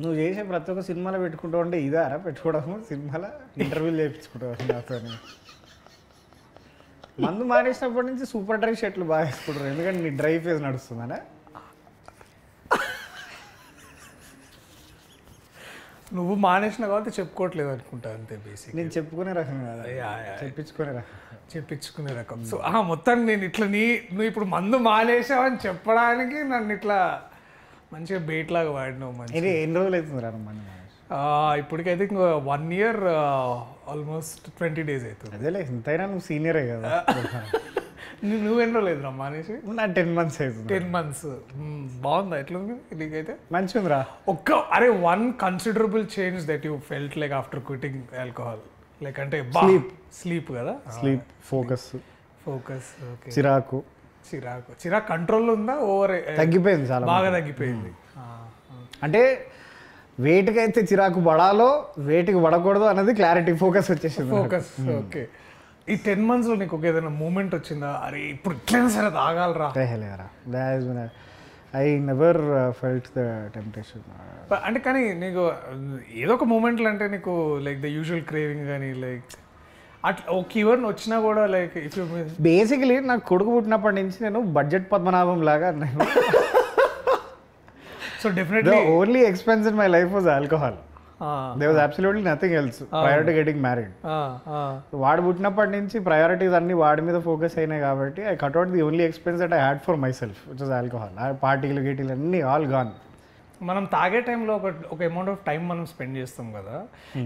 నువ్వు చేసే ప్రతి ఒక్క సినిమాలో పెట్టుకుంటావు అంటే ఇదారా పెట్టుకోవడము సినిమాలో ఇంటర్వ్యూలు చేయించుకుంటావు నాతో మందు మానేసినప్పటి నుంచి సూపర్ డ్రై షర్ట్లు బాగా వేసుకుంటారు ఎందుకంటే నీ డ్రై ఫేజ్ నడుస్తుందనా నువ్వు మానేసిన కాబట్టి చెప్పుకోవట్లేదు అనుకుంటా అంతే బేసిక్. నేను చెప్పుకునే రకం కదా చెప్పించుకునే రకం చెప్పించుకునే రకం. సో మొత్తాన్ని నేను ఇట్లా నువ్వు ఇప్పుడు మందు మానేసావని చెప్పడానికి నన్ను ఇట్లా మంచిగా బెయిట్ లాగా వాడినావు. మంచి ఎన్ని రోజులు అవుతుంది రా మందు ఇప్పటికైతే ఇంకా 1 year ఆల్మోస్ట్ 20 days అవుతుంది. అదేలే ఇంతైనా నువ్వు సీనియరే కదా. నువ్వు ఎన్నో లేదురా మానేసి? నా 10 months అవుతుంది. 10 months బాగుందా ఎట్లుంది నీకైతే? మంచిగా ఉందిరా. One considerable change that you felt like after quitting alcohol like అంటే స్లీప్ కదా, స్లీప్, ఫోకస్ ఓకే, చిరాకు కంట్రోల్ ఉందా? ఓవర్ తగ్గిపోయింది, చాలా బాగా తగ్గిపోయింది. అంటే వేటికి అయితే చిరాకు పడాలో వేటికి పడకూడదు అన్నది క్లారిటీ, ఫోకస్ వచ్చేసింది. Focus okay. ఈ 10 months లో నీకు ఏదైనా మూమెంట్ వచ్చిందా, అరే ఇప్పుడు ఇట్లయినా సరే తాగాలరా? I never felt the temptation. అంటే కానీ నీకు ఏదో ఒక మూమెంట్లు అంటే నీకు లైక్ ద యూజువల్ క్రేవింగ్ కానీ లైక్ అట్లా ఒక ఈవెంట్ వచ్చినా కూడా లైక్ ఇఫ్ యూ బేసికలీ నాకు కొడుకు పుట్టినప్పటి నుంచి నేను బడ్జెట్ పద్మనాభం లాగా నేను so definitely only expense in my life was alcohol. There was absolutely nothing else prior to getting married. వాడు పుట్టినప్పటి నుంచి ప్రయారిటీస్ అన్ని వాడి మీద ఫోకస్ అయినాయి కాబట్టి I cut out the only expense that I had for my self which was alcohol. పార్టీలు గీటీలు అన్నీ ఆల్ గాన్. మనం తాగే టైంలో ఒక అమౌంట్ ఆఫ్ టైం మనం స్పెండ్ చేస్తాం కదా.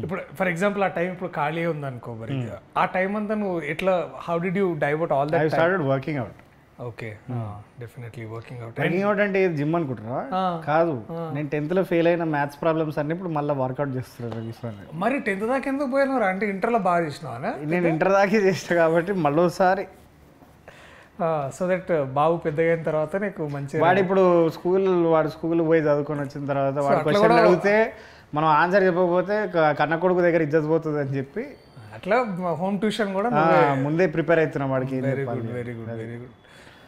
ఇప్పుడు ఫర్ ఎగ్జాంపుల్ ఆ టైం ఇప్పుడు ఖాళీ ఉందనుకో, మరి ఆ టైం అంతా నువ్వు ఎట్లా, how did you divert all that? I started working out. Okay, definitely working out. Working out అంటే జిమ్ అనుకుంటున్నా? కాదు, నేను 10th లో ఫెయిల్ అయిన మ్యాథ్స్ ప్రాబ్లమ్స్ అన్ని ఇప్పుడు మళ్ళీ వర్కౌట్ చేస్తున్నాను. మరి 10th దాకా ఎందుకు పోయినారు? అంటే ఇంటర్లో బాగా చేసినావా? నేను ఇంటర్ దాకా చేసిన కాబట్టి మళ్ళీ ఒకసారి సో దట్ బాబు పెద్దగా అయిన తర్వాత నీకు మంచి వాడు ఇప్పుడు వాడు స్కూల్ పోయి చదువుకొని వచ్చిన తర్వాత వాడు క్వశ్చన్ అడిగితే మనం ఆన్సర్ చెప్పకపోతే కన్న కొడుకు దగ్గర ఇజ్జత్ పోతుంది అని చెప్పి అట్లా హోమ్ ట్యూషన్ కూడా ముందే ప్రిపేర్ అవుతున్నాం వాడికి. Very good, very good, very good.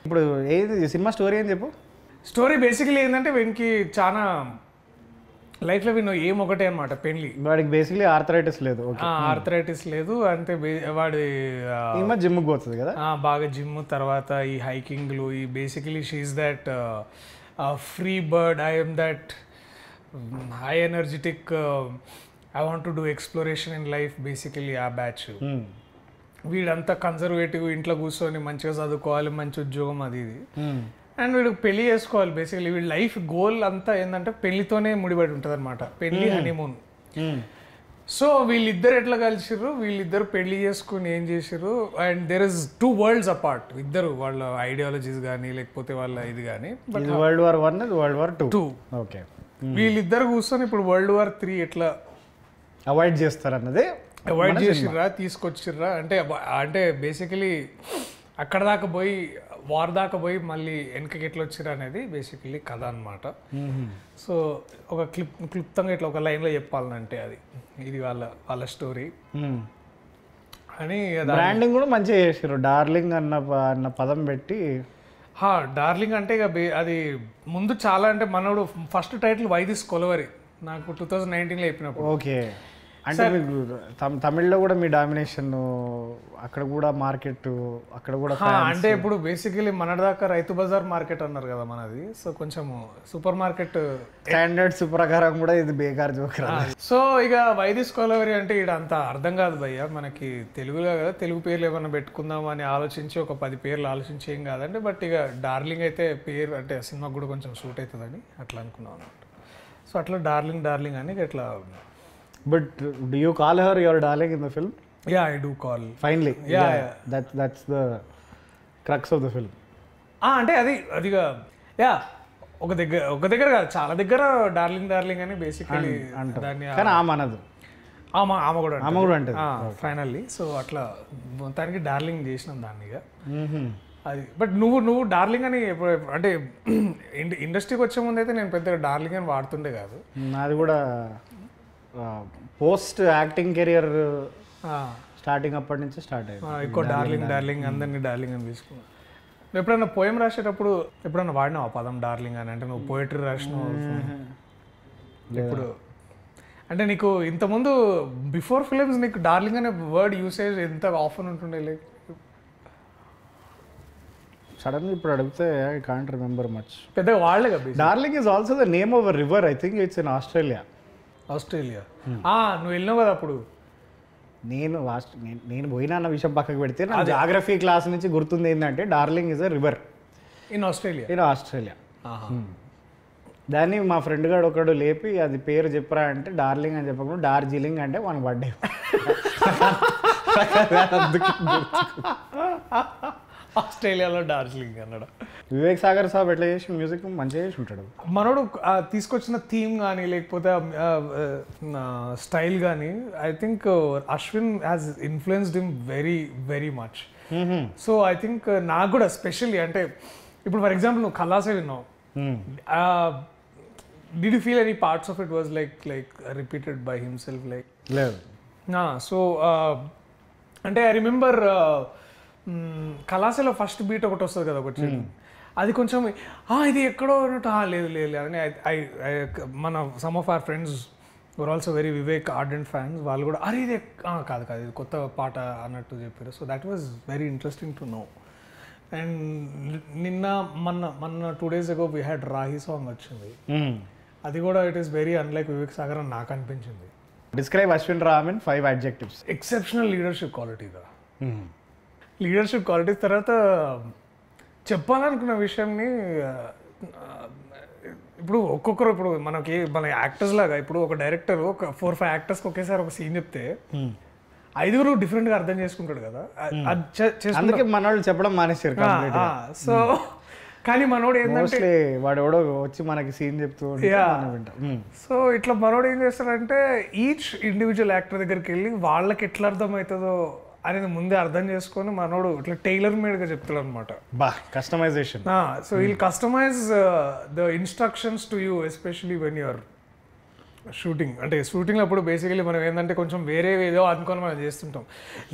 ఇప్పుడు ఏది సినిమా స్టోరీ అని చెప్పు. స్టోరీ బేసికలీ ఏంటంటే వీనికి చాలా లైఫ్లో విను ఏం ఒకటే అనమాట, పెళ్లి. వాడికి బేసికలీ ఆర్థరైటిస్ లేదు. ఆర్థరైటిస్ లేదు అంటే వాడి జిమ్కి పోతుంది కదా బాగా, జిమ్ తర్వాత ఈ హైకింగ్లు, ఈ basically she's that free bird, I'm that high energetic, I want to do exploration in life, basically ఆ బ్యాచ్. వీడంతా కన్జర్వేటివ్, ఇంట్లో కూర్చొని మంచిగా చదువుకోవాలి, మంచి ఉద్యోగం అది ఇది, అండ్ వీడు పెళ్లి చేసుకోవాలి. బేసికలీ వీడి లైఫ్ గోల్ అంతా ఏంటంటే పెళ్లితోనే ముడిపడి ఉంటుంది అనమాట, పెళ్లి, హనీమూన్. సో వీళ్ళిద్దరు ఎట్లా కలిసిర్రు, వీళ్ళిద్దరు పెళ్లి చేసుకుని ఏం చేసిర్రు, and there is 2 worlds apart. ఇద్దరు వాళ్ళ ఐడియాలజీస్ కానీ లేకపోతే వాళ్ళ ఇది కానీ. World War I, World War II. Okay, వీళ్ళిద్దరు కూర్చొని ఇప్పుడు World War III ఎట్లా అవాయిడ్ చేస్తారన్నది, అవాయిడ్ చేసిర్రా, తీసుకొచ్చిర్రా అంటే బేసికలీ అక్కడ దాకా పోయి వార్ దాకా పోయి మళ్ళీ వెనకకి ఎట్లా వచ్చిర్రా అనేది బేసికలీ కథ అనమాట. సో ఒక క్లుప్తంగా ఇట్లా ఒక లైన్లో చెప్పాలంటే ఇది వాళ్ళ స్టోరీ అని. బ్రాండింగ్ కూడా మంచిగా చేసారు, డార్లింగ్ అన్న పదం పెట్టి. డార్లింగ్ అంటే ఇక అది ముందు చాలా అంటే మనోడు first title why this Kolaveri నాకు 2019లో చెప్పినప్పుడు. ఓకే, అంటే మీకు తమిళ్లో కూడా మీ డామినేషన్ అక్కడ కూడా మార్కెట్, అక్కడ కూడా అంటే ఇప్పుడు బేసికలీ మనదాకా రైతు బజార్ మార్కెట్ అన్నారు కదా మనది. సో కొంచెం సూపర్ మార్కెట్ స్టాండర్డ్స్ ప్రకారం కూడా ఇది బేకార్ జోకరా. సో ఇక వైదిస్ కొలవరి అంటే ఇక్కడ అంత అర్థం కాదు భయ్య మనకి, తెలుగులో కదా, తెలుగు పేర్లు ఏమైనా పెట్టుకుందాం అని ఆలోచించి ఒక 10 పేర్లు ఆలోచించి ఏం కాదంటే, బట్ ఇక డార్లింగ్ అయితే పేరు అంటే సినిమాకి కూడా కొంచెం సూట్ అవుతుందని అట్లా అనుకున్నాం అనమాట. సో అట్లా డార్లింగ్ అని ఇట్లా. But do you call her your darling in the film? Yeah, I do call. Finally. Yeah. That's the crux of the film. అంటే అదిగా ఒక దగ్గర కాదు, చాలా దగ్గర డార్లింగ్ అని బేసికలీ దాన్ని. కానీ ఆమె అనదు, ఆమె కూడా అంటది ఫైనల్లీ. సో అట్లా మొత్తానికి డార్లింగ్ చేసినాం దాన్ని ఇక అది. బట్ నువ్వు డార్లింగ్ అని అంటే ఇండస్ట్రీకి వచ్చే ముందు అయితే నేను పెద్దగా డార్లింగ్ అని వాడుతుండే కాదు. నాది కూడా పోస్ట్ యాక్టింగ్ కెరియర్ స్టార్టింగ్ అప్పటి నుంచి స్టార్ట్ అయ్యింది. ఎక్కువ డార్లింగ్ అందరినీ డార్లింగ్ అని తీసుకున్నాను. నువ్వు ఎప్పుడైనా పోయం రాసేటప్పుడు ఎప్పుడైనా వాడినావు ఆ పదం డార్లింగ్ అని? అంటే నువ్వు పోయిటరీ రాసినావు ఇప్పుడు అంటే నీకు ఇంతకుముందు బిఫోర్ ఫిలిమ్స్ నీకు డార్లింగ్ అనే వర్డ్ యూసేజ్ ఎంత ఆఫన్ ఉంటుండే? లైక్ సడన్గా ఇప్పుడు అడిగితే ఐ కాంట్ రిమెంబర్ మచ్. పెద్దగా వాళ్ళే కదా. Darling is also the name of a river, I think it's in Australia. నువ్వు వెళ్ళినావు కదా అప్పుడు. నేను పోయినా అన్న విషయం పక్కకు పెడితే నా జాగ్రఫీ క్లాస్ నుంచి గుర్తుంది ఏంటంటే darling is a river in Australia. దాన్ని మా ఫ్రెండ్ గారు ఒకడు లేపి అది పేరు చెప్పరా అంటే డార్లింగ్ అని చెప్పకుండా డార్జిలింగ్ అంటే మన బర్త్డే. ఆస్ట్రేలియాలో డార్జిలింగ్ అన్నాడు. వివేక్ సాగర్ సాబ్ ఎట్లా చేసి మ్యూజిక్ మంచిగా చేసి ఉంటాడు. మనోడు తీసుకొచ్చిన థీమ్ కానీ లేకపోతే స్టైల్ కానీ I think Ashwin has influenced him very very much. So I think నాకు కూడా స్పెషల్లీ అంటే ఇప్పుడు ఫర్ ఎగ్జాంపుల్ నువ్వు ఖలాసే విన్నావు. Did you feel any parts of it was like repeated by himself like? లేదు. So అంటే ఐ రిమెంబర్ కళాశాల ఫస్ట్ బీట్ ఒకటి వస్తుంది కదా ఒకటి, అది కొంచెం ఇది ఎక్కడో అన్నట్టు లేదు లేదు అని మన some of our friends were also very Vivek ardent fans, వాళ్ళు కూడా అరే ఇది కాదు కాదు ఇది కొత్త పాట అన్నట్టు చెప్పారు. So that was very interesting to know. And మొన్న 2 days ago we had Rahi song వచ్చింది. అది కూడా it is very unlike Vivek Sagar అని నాకు అనిపించింది. Describe Ashwin Ram in 5 adjectives. Exceptional leadership క్వాలిటీగా. లీడర్షిప్ క్వాలిటీస్ తర్వాత చెప్పాలనుకున్న విషయంని ఇప్పుడు ఒక్కొక్కరు ఇప్పుడు మన యాక్టర్స్ లాగా ఇప్పుడు ఒక డైరెక్టర్ ఒక 4-5 యాక్టర్స్కి ఒకేసారి ఒక సీన్ చెప్తే 5 డిఫరెంట్గా అర్థం చేసుకుంటాడు కదా. అందుకే మనోళ్ళు చెప్పడం మానేశారు. సో కానీ మనోడు ఏంటంటే వాడు ఎవడో వచ్చి మనకి సీన్ చెప్తూ. సో ఇట్లా మనోడు ఏం చేస్తాడంటే ఈచ్ ఇండివిజువల్ యాక్టర్ దగ్గరికి వెళ్ళి వాళ్ళకి ఎట్లా అర్థమవుతుందో అనేది ముందే అర్థం చేసుకొని మనోడు ఇట్లా టైలర్ మేడ్గా చెప్తాడు అనమాట. Customization. So we'll customize the instructions to you especially when you're shooting. అంటే షూటింగ్ అప్పుడు బేసికలీ మనం ఏంటంటే కొంచెం వేరే ఏదో అనుకొని మనం చేస్తుంటాం.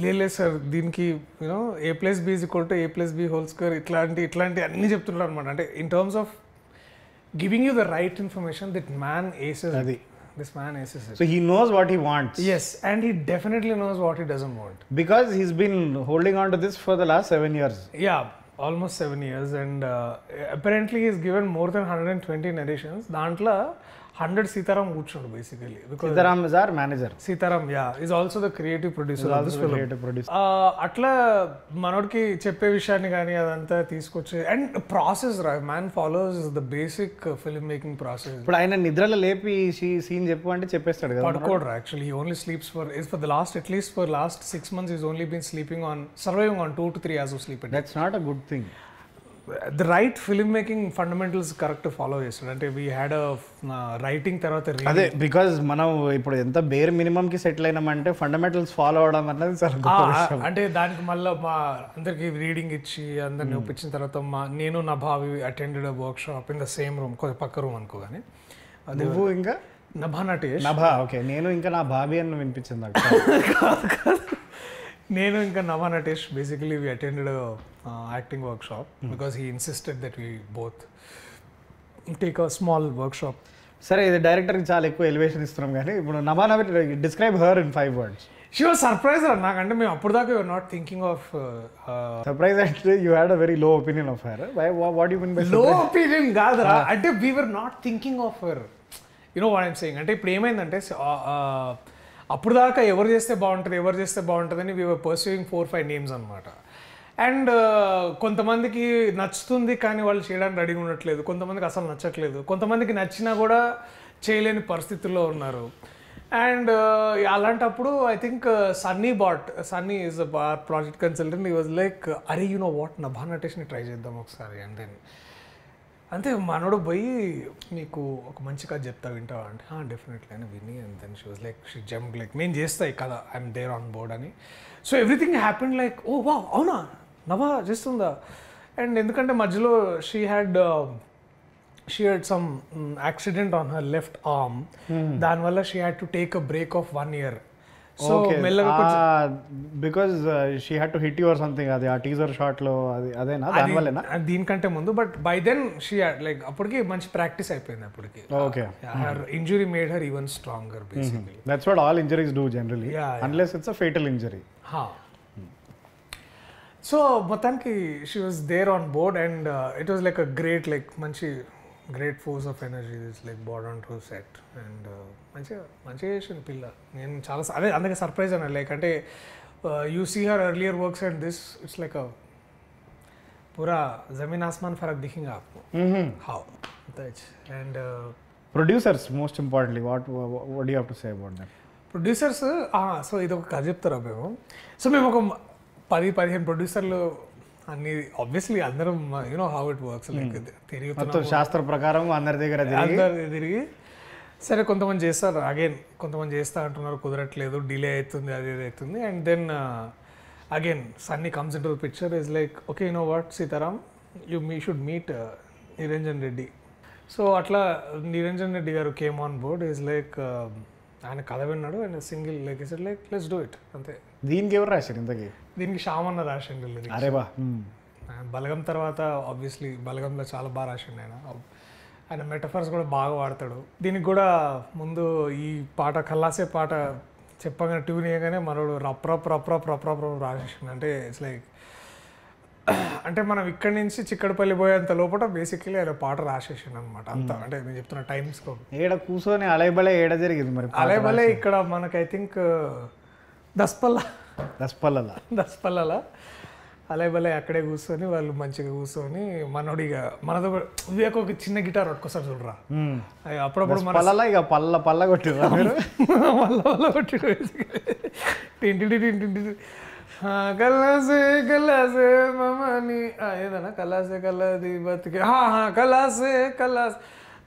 లేదు సార్ దీనికి యూనో A+B = A+B² ఇట్లాంటి అన్నీ చెప్తుంటారు అనమాట. అంటే in terms of giving you the right information that man aces అది. This man aces it. So he knows what he wants. Yes, and he definitely knows what he doesn't want. Because he's been holding on to this for the last 7 years. Yeah, almost 7 years, and apparently he's given more than 120 narrations. Dantla 100 Sitaram కూర్చోడు basically. Because Sitaram is our manager. Sitaram, yeah, is also the creative producer of this film. Creative producer. అట్లా మనోడికి చెప్పే విషయాన్ని కానీ అదంతా తీసుకొచ్చి and process man follows the basic film making process. ఇప్పుడు ఆయన నిద్రలో లేపి సీన్ చెప్పు అంటే చెప్పేస్తాడు కదా. పడుకోడు actually. He only sleeps for the last at least for last 6 months he's only been surviving on 2 to 3 hours of sleep a day. That's not a good thing. The right film making fundamentals correct follow చేస్తాడు. అంటే we had writing తర్వాత అదే because మనం ఇప్పుడు ఎంత bear minimum కి settle అయినామంటే fundamentals follow అవడం అన్నది చాలా అంటే దానికి మళ్ళీ మా అందరికి రీడింగ్ ఇచ్చి అందరిని ఒప్పించిన తర్వాత నేను నా భావి attended work shop in the same room, పక్క రూమ్ అనుకో. కానీ నువ్వు ఇంకా నభా నటేష్ ఓకే నేను ఇంకా నా భావి అని వినిపించింది. నేను ఇంకా Nabha Natesh basically we attended acting workshop because he insisted that we both take a small workshop. సరే ఇది డైరెక్టర్కి చాలా ఎక్కువ ఎలివేషన్ ఇస్తున్నాం కానీ ఇప్పుడు Nabha describe her in 5 words. She was surprise నాకంటే మేము అప్పుడు దాకా you're not thinking of surprise అంటే you had a very low opinion of her. What you mean by low opinion కాదురా, అంటే we were not thinking of her. You know what I'm saying. అంటే ఇప్పుడు ఏమైందంటే అప్పుడు దాకా ఎవరు చేస్తే బాగుంటుంది అని వీ వర్ పర్సూయింగ్ 4-5 names అనమాట. అండ్ కొంతమందికి నచ్చుతుంది కానీ వాళ్ళు చేయడానికి రెడీగా ఉండట్లేదు, కొంతమందికి అసలు నచ్చట్లేదు, కొంతమందికి నచ్చినా కూడా చేయలేని పరిస్థితుల్లో ఉన్నారు. అండ్ అలాంటప్పుడు I think Sunny is project consultant. He was like అరే యు నో వాట్ నభా నటేష్ని ట్రై చేద్దాం ఒకసారి. అండ్ దెన్ అంతే మనోడు పోయి నీకు ఒక మంచి కథ చెప్తా వింటావా అంటే డెఫినెట్లీ అని విని. And then she was like she jump like నేను చేస్తా ఈ కథ, ఐఎమ్ దేర్ ఆన్ బోర్డ్ అని. So everything happened like oh wow అవునా నభా చేస్తుందా. అండ్ ఎందుకంటే మధ్యలో she had some accident on her left arm. దానివల్ల she had to take a break of 1 year. So మెల్లగా because she had to hit you or something, అది ఆ teaser shot లో అది అదేనా దానివల్లనా? దీనికంటే ముందు, but by then she like అప్పటికి మంచి ప్రాక్టీస్ అయిపోయింది అప్పటికి. Okay, her injury made her even stronger basically. That's what all injuries do generally, unless it's a fatal injury. So మొత్తానికి she was there on board and it was like a great, like మంచి great force of energy is like board on to set. And మంచిగా చేసిన పిల్ల. నేను చాలా అందుకే surprise అన్నా, like అంటే you see her earlier works and this it's like పూరా జమీన్ ఆస్మాన్ ఫరక్ దిఖేగా ఆప్కో. How and producers most importantly what you have to say about that? Producers, so ఇది ఒక కథ చెప్తారా మేము. సో మేము ఒక 10-15 ప్రొడ్యూసర్లు అన్ని, ఆబ్వియస్లీ అందరం you know how it works, like తిరుగుతున్నాం శాస్త్ర ప్రకారం అందరి దగ్గర తిరిగి సరే కొంతమంది చేస్తారు, అగైన్ కొంతమంది చేస్తా అంటున్నారు, కుదరట్లేదు, డిలే అవుతుంది, అది ఇది అవుతుంది. And then again Sunny comes into the picture, is like okay you know what Sitaram, me should meet Niranjan Reddy. So అట్లా నిరంజన్ రెడ్డి గారు came on board. Is like ఆయన కథ విన్నాడు and single like is like let's do it అంతే. దీనికి ఎవరు రాశారు ఇంతకీ? దీనికి శ్యామన్న రాసిండు. అరే బా, బలగం తర్వాత ఆబ్వియస్లీ బలగంలో చాలా బాగా రాసిండు ఆయన మెటఫర్స్ కూడా బాగా వాడతాడు. దీనికి కూడా ముందు ఈ పాట కల్లాసే పాట చెప్పగానే ట్యూన్ చేయగానే మనోడు రప్ రాసేసిండు. అంటే ఇట్స్ లైక్ అంటే మనం ఇక్కడి నుంచి చిక్కడపల్లి పోయేంత లోపల బేసిక్లీ ఆయన పాట రాసేసిండు అనమాట. అంత అంటే నేను చెప్తున్న టైమ్ స్కోప్. ఏడ కూర్చొని అలైబలే ఏడ జరిగింది మరి? అలైబలే ఇక్కడ మనకు ఐ థింక్ దస్పల్లలో అలైబలే అక్కడే కూర్చొని వాళ్ళు మంచిగా కూర్చొని మనోడిగా మనతో వివేక్ ఒక చిన్న గిటార్ పట్టుకొస్తారు చూడరా, అప్పుడప్పుడు మన ఇక పల్ల కొట్టిరా పల్ల కొట్టిడు టింటి కల్లాసే కల్లాసే మమ్మని ఏదన్నా కల్లాసే కల్లాది బతికే కల్లాసే కల్లాస్.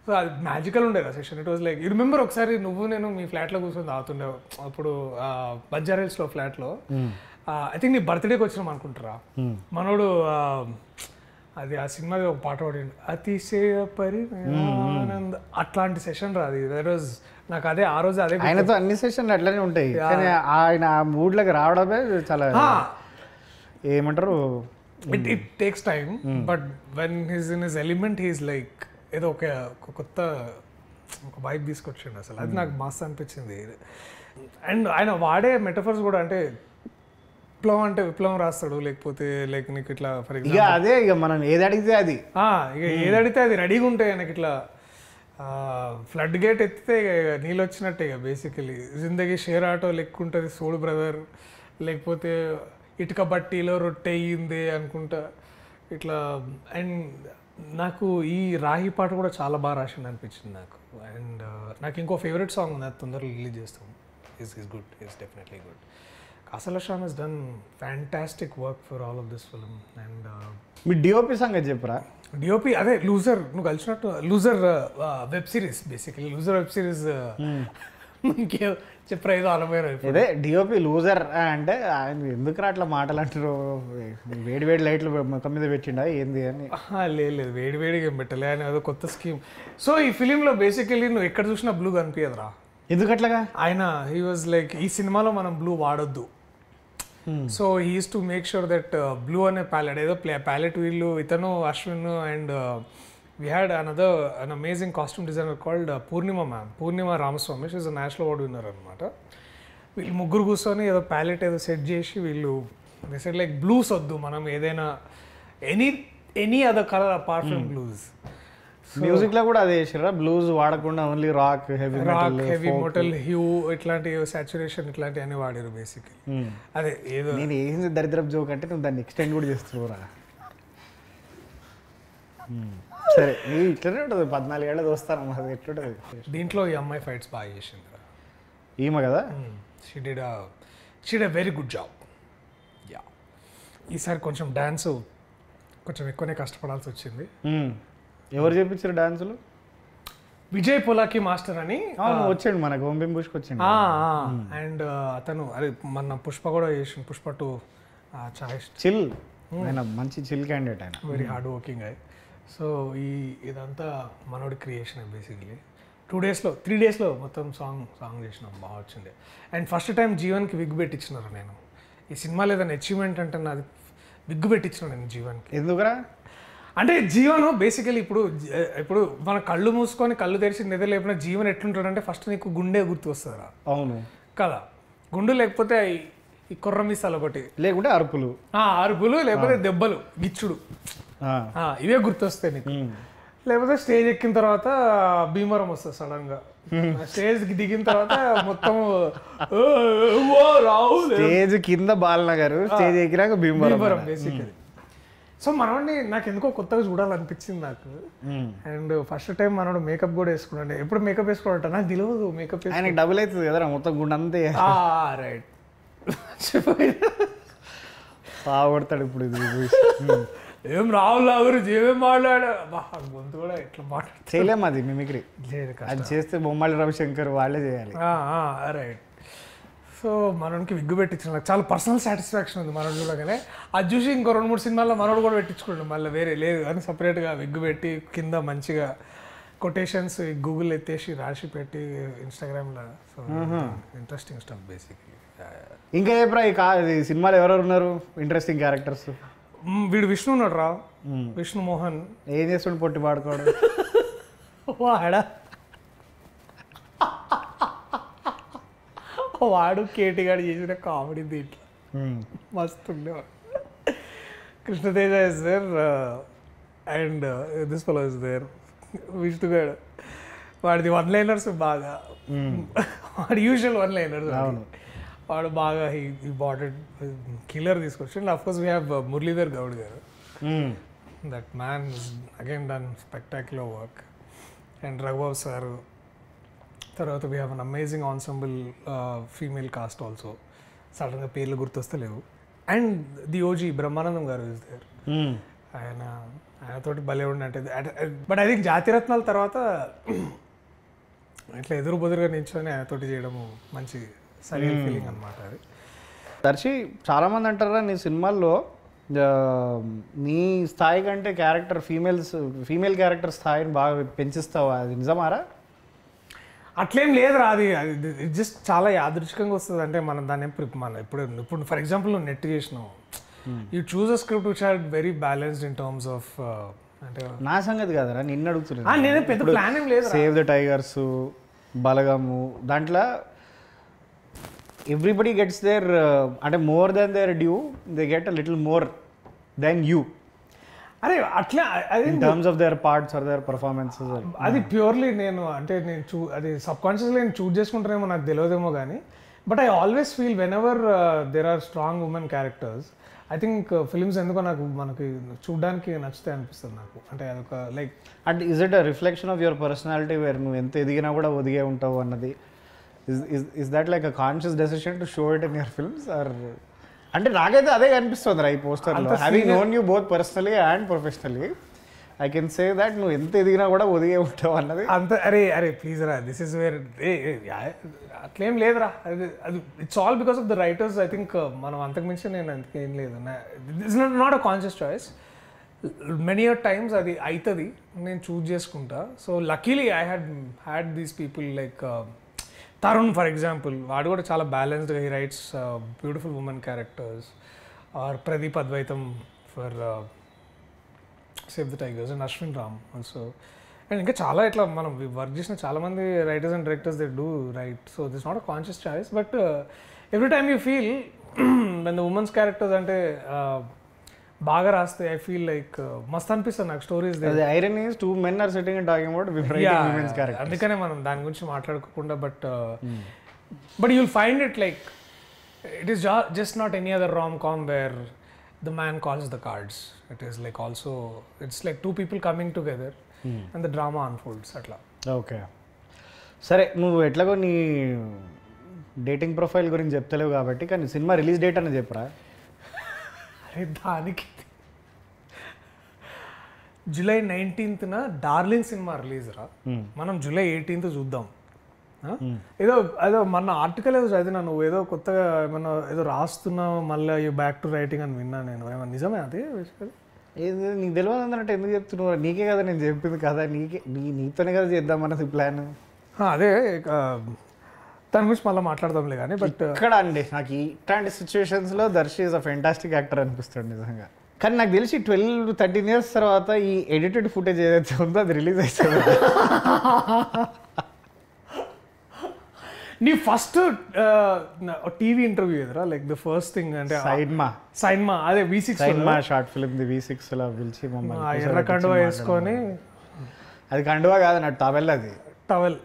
సో అది మ్యాజికల్ ఉండేది ఆ session. It was like you remember ఒకసారి నువ్వు నేను మీ ఫ్లాట్లో కూర్చొని తాగుతుండే అప్పుడు బంజారాహిల్స్లో ఫ్లాట్లో. ఐ థింక్ నీ బర్త్డేకి వచ్చినాం అనుకుంటారా, మనోడు అది ఆ సినిమాది ఒక పాట పాడిండు, అతిశయ పరిణానంద, అట్లాంటి సెషన్ రా అది. దట్ వాజ్ నాకు అదే ఆ రోజు అదే. ఆయనతో అన్ని సెషన్లు అట్లనే ఉంటాయి, కానీ ఆయన ఆ మూడ్లోకి రావడమే చాలా ఏమంటారు, it takes time. But when he's in his element he's like ఏదో ఒక కొత్త ఒక వైబ్ తీసుకొచ్చిండు అసలు. అది నాకు మస్తు అనిపించింది. అండ్ ఆయన వాడే మెటఫర్స్ కూడా, అంటే విప్లవం అంటే విప్లవం రాస్తాడు, లేకపోతే లైక్ నీకు ఇట్లా ఫర్ ఎగ్జాంపుల్ అదే ఇక మనం ఏది అడిగితే అది, ఇక ఏది అడిగితే అది రెడీగా ఉంటాయి ఆయనకి. ఇట్లా ఫ్లడ్ గేట్ ఎత్తితే ఇక నీళ్ళు వచ్చినట్టే ఇక బేసికలీ. జిందగీ షేర్ ఆటో లెక్క ఉంటుంది సోడు బ్రదర్, లేకపోతే ఇటుక బట్టీలో రొట్టె అయ్యింది అనుకుంటా ఇట్లా. అండ్ నాకు ఈ రాహి పాట కూడా చాలా బాగా రాసింది అనిపించింది నాకు. అండ్ నాకు ఇంకో ఫేవరెట్ సాంగ్ ఉంది, అది తొందరగా రిలీజ్ చేస్తాం. Is good, is definitely good. Asala Shyam has done fantastic work for all of this film. And మీ డిఓపి సంగతి చెప్పరా? డిఓపి అదే లూజర్, నువ్వు కలిసినట్టు loser web series, basically loser web series మనకి చెప్పరా ఏదో అనుభవం. అదే డిఓపి లూజర్ అంటే ఆయన ఎందుకు అట్లా మాటలు అంటారు, వేడి లైట్లు ముఖం మీద పెట్టిండా ఏంది అని? లేదు వేడిగా ఏం పెట్టలే, ఆయన ఏదో కొత్త స్కీమ్. సో ఈ ఫిలింలో బేసికలీ నువ్వు ఎక్కడ చూసినా బ్లూ కనిపించదురా. ఎందుకట్లాగా? ఆయన హీ వాజ్ లైక్ ఈ సినిమాలో మనం బ్లూ వాడొద్దు. So he is to make sure that blue అనే ప్యాలెట్ ఏదో ప్యాలెట్ వీళ్ళు ఇతను Ashwin and we had an amazing costume designer called Purnima Ramaswamy. She is a national award winner అనమాట. వీళ్ళు ముగ్గురు కూర్చొని ఏదో ప్యాలెట్ ఏదో సెట్ చేసి వీళ్ళు సెట్ లైక్ బ్లూస్ వద్దు, మనం ఏదైనా any other colour apart from blues. Music లో కూడా అదే చేసారా, బ్లూస్ వాడకుండా only rock, heavy metal, hue ఇట్లాంటి సాచురేషన్ ఇట్లాంటి అన్ని వాడారు బేసిక్లీ. అదే ఏదో నేను ఏంది దరిద్రపు జోక్ అంటే నువ్వు దాన్ని ఎక్స్టెండ్ కూడా చేస్తున్నావురా. సరే నీ ఇట్లనే ఉంటుంది, 14 ఏళ్ళ దోస్తాను అది ఎట్లుంటుంది. దీంట్లో ఈ అమ్మాయి ఫైట్స్ బాగా చేసింది ఈమె కదా. She did a very good job. Yeah ఈసారి కొంచెం డాన్స్ కొంచెం ఎక్కువనే కష్టపడాల్సి వచ్చింది. ఎవరు చేపించారు డాన్సులు? విజయ్ పొలాకి మాస్టర్ అని వచ్చాడు మనకు, ఓం బిం బుష్కి వచ్చాడు. అండ్ అతను అదే మన పుష్ప కూడా చేసిండు, పుష్ప 2 చిల్, ఆయన మంచి చిల్ క్యాండిడేట్, ఆయన వెరీ హార్డ్ వర్కింగ్ అయ్యి. సో ఇదంతా మనోడి క్రియేషన్ బేసిక్లీ. 2 daysలో 3 daysలో మొత్తం సాంగ్ చేసినాం, బాగా వచ్చింది. అండ్ ఫస్ట్ టైం జీవన్కి విగ్ పెట్టించినారు. నేను ఈ సినిమాలో ఏదైనా అచీవ్మెంట్ అంటే నాది విగ్ పెట్టించిన నేను జీవన్కి. ఎందుకురా? అంటే జీవన్ బేసికలీ ఇప్పుడు మన కళ్ళు మూసుకొని కళ్ళు తెరిచి నిద్ర లేపిన జీవన్ ఎట్లుంటాడంటే ఫస్ట్ నీకు గుండె గుర్తు వస్తుందిరా. అవును కదా, గుండు లేకపోతే ఈ కుర్ర మిసాలు ఒకటి, లేకుంటే అరుపులు లేకపోతే దెబ్బలు గిచ్చుడు, ఇవే గుర్తొస్తాయి నీకు. లేకపోతే స్టేజ్ ఎక్కిన తర్వాత భీమవరం వస్తుంది సడన్ గా. స్టేజ్ దిగిన తర్వాత మొత్తం స్టేజ్ కింద బాలనగర్, స్టేజ్ ఎక్కినాక భీమవరం బేసికలీ. సో మనోడిని నాకు ఎందుకో కొత్తగా చూడాలనిపించింది నాకు. అండ్ ఫస్ట్ టైం మనోడు మేకప్ కూడా వేసుకున్నాడు. ఎప్పుడు మేకప్ వేసుకోవట నాకు తెలియదు. మేకప్ ఆయనకి డబుల్ అవుతుంది కదా మొత్తం గుండె అంతే. రైట్ బాగుపడతాడు ఇప్పుడు. ఇది ఏం రావులా గురించి ఏమేం మాట్లాడా, గొంతు కూడా ఎట్లా మాట్లాడు చేయలేము, అది మిమిక్రీ లేదు. అది చేస్తే బొమ్మాలి రవిశంకర్ వాళ్ళే చేయాలి. రైట్. సో మనోడికి విగ్గు పెట్టించిన నాకు చాలా పర్సనల్ సాటిస్ఫాక్షన్ ఉంది మనోడు చూడగానే. అది చూసి ఇంకో 2-3 సినిమాల్లో మనోడు కూడా పెట్టించుకోండి, మళ్ళీ వేరే లేదు అని సపరేట్గా విగ్గు పెట్టి కింద మంచిగా కొటేషన్స్ గూగుల్ ఎత్తేసి రాసి పెట్టి ఇన్స్టాగ్రామ్లో. So interesting stuff basically. ఇంకా చెప్పరా ఈ సినిమాలో ఎవరెవరు ఉన్నారు ఇంట్రెస్టింగ్ క్యారెక్టర్స్? వీడు విష్ణు ఉన్నాడు రా, విష్ణు మోహన్. ఏం చేస్తుండు పొట్టి పాడుకోవడం? వాడా వాడు కేటీగాడు చేసిన కామెడీ దీంట్లో మస్తు ఉండేవాడు. Krishnateja is there and this fellow is there. విష్ణుగాడు వాడిది 1-liners బాగా, వాడి యూజువల్ 1-liners. వాడు బాగా ఈ బాటెడ్ కిల్లర్ తీసుకొచ్చి. And of course we have Muralidhar Goud garu. That man is again done spectacular work. And Raghubabu sir. తర్వాత we have an amazing ensemble female cast also. సడన్గా పేర్లు గుర్తొస్తలేవు. And the OG Brahmanandam garu is there. ఆయనతోటి భలే ఉండే. బట్ ఐ థింక్ జాతిరత్నాల తర్వాత ఇట్లా ఎదురు బదురుగా నిల్చొని ఆయనతోటి చేయడము మంచి సరైన ఫీలింగ్ అనమాట. అది దర్శి చాలామంది అంటారా నీ సినిమాల్లో నీ స్థాయి కంటే ఫీమేల్ క్యారెక్టర్ స్థాయిని బాగా పెంచిస్తావా? అది నిజమారా? అట్లేం లేదురా. అది జస్ట్ చాలా యాదృచ్ఛికంగా వస్తుంది. అంటే మనం దాన్ని ఇప్పుడు ఫర్ ఎగ్జాంపుల్ నువ్వు నెట్ చేసినావు, you choose a script which are very balanced in terms of. అంటే నా సంగతి కాదరా, నిన్ను అడుగుతున్నా. నేనే పెద్ద ప్లాన్ ఏం లేదు. సేవ్ ద టైగర్స్, బలగము, దాంట్లో ఎవ్రీబడి గెట్స్ దేర్ అంటే more than their due, they get a little more than you. అరే అట్లా in terms of their parts are their performances. నేను ప్యూర్లీ అది సబ్ కాన్షియస్లీ నేను చూజ్ చేసుకుంటానేమో నాకు తెలియదేమో కానీ, but I always feel whenever there are strong women characters, I think films ఎందుకో మనకి చూడడానికి నచ్చుతాయి అనిపిస్తుంది నాకు. అంటే అదొక లైక్ అంటే is it a reflection of your personality where నువ్వు ఎంత ఎదిగినా కూడా ఒదిగే ఉంటావు అన్నది? Is that like a conscious decision to show it in your films or? అంటే నాకైతే అదే కనిపిస్తుంది రా ఈ పోస్టర్లో. Having known you both personally and professionally, I can say that నువ్వు ఎంత ఎదిగినా కూడా ఒదిగే ఉంటావు అన్నది. అంత అరే ప్లీజ్ రా, దిస్ ఇస్ వేర్ అట్లేం లేదురా. అది it's all because of the writers. I think మనం అంతకుమించి నేను అంతకేం లేదు. It's not a conscious choice. Many times అది అవుతుంది, నేను చూజ్ చేసుకుంటా. So luckily I had these people like Tarun for example. వాడు కూడా చాలా బ్యాలెన్స్డ్గా he writes beautiful women characters. Or Pradeep Advaitham for Save the Tigers and Ashwin Ram also. And ఇంకా చాలా ఇట్లా మనం వర్క్ చేసిన చాలామంది writers and directors they do right. So this not a conscious choice, but every time you feel when the women's characters అంటే బాగా రాస్తే I feel like మస్త్ అనిపిస్తుంది నాకు stories. Iron is 2 men are sitting and talking about women's characters. అందుకనే మనం దాని గురించి మాట్లాడుకోకుండా, but you'll find it like it is just not any other rom-com వేర్ the man calls the cards. It is like also it's like 2 people coming together and the drama unfolds atla. Okay, సరే నువ్వు ఎట్లాగో నీ dating profile గురించి చెప్తలేవు కాబట్టి, కానీ cinema release date అని చెప్పరా? అరే దానికి July 19th darling cinema release రా. మనం జూలై 18th చూద్దాం. ఏదో మన ఆర్టికల్ ఏదో చదివినా, నువ్వు ఏదో కొత్తగా ఏమన్నా ఏదో రాస్తున్నావు మళ్ళీ బ్యాక్ టు రైటింగ్ అని విన్నా నేను. ఏమన్నా నిజమే అది? ఏది నీకు తెలియదు అన్నట్టు ఎందుకు చెప్తున్నావు? నీకే కదా నేను చెప్పింది కదా, నీతోనే కదా చేద్దామన్నది ప్లాన్. అదే దాని గురించి మళ్ళీ మాట్లాడదాంలే కానీ బట్ ఇక్కడ అండి నాకు ఇట్లాంటి సిచ్యువేషన్స్లో Darshi is a fantastic actor అనిపిస్తాడు నిజంగా. కానీ నాకు తెలిసి 12-13 years తర్వాత ఈ ఎడిటెడ్ ఫుటేజ్ ఏదైతే ఉందో అది రిలీజ్ అవుతుంది. నీ ఫస్ట్ టీవీ ఇంటర్వ్యూ ఎదురా లైక్ ద ఫస్ట్ థింగ్ అంటే సైన్మా అదే V6 సైన్మా షార్ట్ ఫిల్మ్ ది V6లో పిలిచి మమ్మల్ని ఎర్ర కండువా వేసుకొని, అది కండువా కాదు నా టవల్, అది టవల్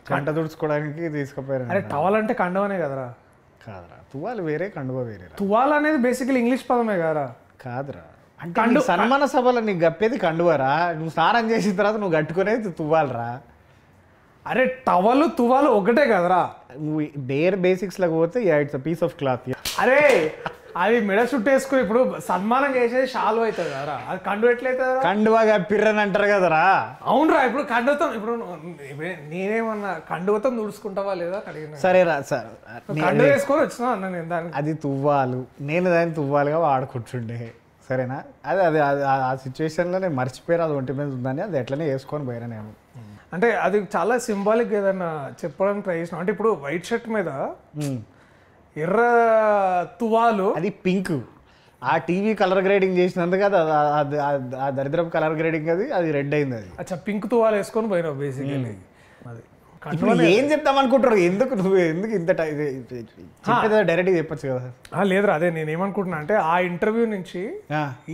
కంట తుడుచుకోవడానికి తీసుకుపోయారు. అరే టవల్ అంటే కండువనే కదరా? కాదురా, తువ్వాలు వేరే కండువా వేరే. తువాల్ అనేది బేసికలీ ఇంగ్లీష్ పదమే కదరా? కాదురా, అంటే సన్మాన సభలో నీకు గప్పేది కండువరా, నువ్వు స్నానం చేసిన తర్వాత నువ్వు కట్టుకునేది తువ్వాలరా. అరే టవల్ తువాలు ఒకటే కదరా? నువ్వు బేర్ బేసిక్స్లోకి పోతే it's a piece of cloth. అరే అది మెడ చుట్టేసుకుని ఇప్పుడు సన్మానం చేసేది షాలు అవుతుంది కదరా, అది కండు ఎట్లయితుంది? కండువాగా పిర్రని అంటారు కదరా. అవునరా, ఇప్పుడు కండువతో ఇప్పుడు నేనేమన్నా కండువతో తుడుచుకుంటావా లేదా అడిగిన. సరేరా సార్, కండు వేసుకొని వచ్చినా అన్న నేను దాన్ని. అది తువ్వాలు, నేను దాన్ని తువ్వాలుగా వాడుకుంటుండే, సరేనా? అదే అదే ఆ సిచ్యువేషన్లో నేను మర్చిపోయాను అది ఒంటి మీద ఉందని, అది ఎట్లనే వేసుకొని పోయినా నేను. అంటే అది చాలా సింబాలిక్ ఏదన్నా చెప్పడానికి ట్రై చేసిన. అంటే ఇప్పుడు వైట్ షర్ట్ మీద ఎర్ర తువాలు, అది పింక్. ఆ టీవీ కలర్ గ్రేడింగ్ చేసినందుకు అది ఆ దరిద్రపు కలర్ గ్రేడింగ్ అది రెడ్ అయింది. అది అచ్చా పింక్ తువాలు వేసుకొని పోయినావు బేసికలీ. అది ఏం చెప్తాం అనుకుంటారు, ఎందుకు ఇంత డైరెక్ట్గా చెప్పచ్చు కదా. లేదురా, అదే నేను ఏమనుకుంటున్నా అంటే ఆ ఇంటర్వ్యూ నుంచి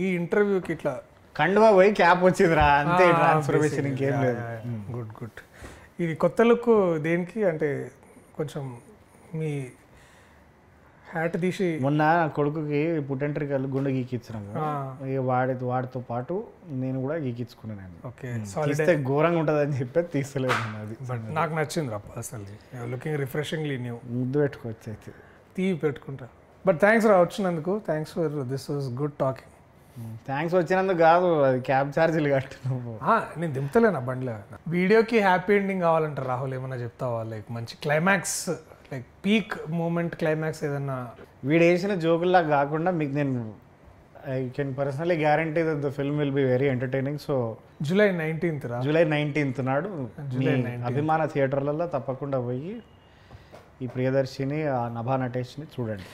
ఈ ఇంటర్వ్యూకి ఇట్లా కండువా పోయి క్యాప్ వచ్చిందిరా, అంతే ట్రాన్స్ఫర్మేషన్, ఇంకేం లేదు. Good good. ఇది కొత్త లుక్ దేనికి అంటే కొంచెం మీ హ్యాట్ తీసి మొన్న కొడుకుకి పుట్టెంట్రికలు గుండె గీకిచ్చినాము, ఇక వాడితో పాటు నేను కూడా గీకించుకున్నాను. ఓకే, తీస్తే ఘోరంగా ఉంటుంది అని చెప్పి తీస్తలేదు. అది బట్ నాకు నచ్చింది రా పర్సనల్లీ, లుకింగ్ రిఫ్రెషింగ్లీ న్యూ. ముద్దు పెట్టుకోవచ్చు అయితే, తీవి పెట్టుకుంటా. బట్ థ్యాంక్స్ రా వచ్చినందుకు, thanks for this was good talking. Thanks వచ్చినందుకు కాదు, అది క్యాబ్ ఛార్జీలు కట్టు. నేను దింపుతలేనా బండిలో. వీడియోకి హ్యాపీ ఎండింగ్ కావాలంటారు రాహుల్, ఏమన్నా చెప్తావా? లైక్ మంచి climax, like peak moment climax ఏదన్నా. వీడు వేసిన జోకుల్లా కాకుండా మీకు నేను I can personally guarantee that the film will be very entertaining. So July 19th July 19th నాడు అభిమాన థియేటర్లలో తప్పకుండా పోయి ఈ ప్రియదర్శిని, ఆ నభా నటేష్ని చూడండి.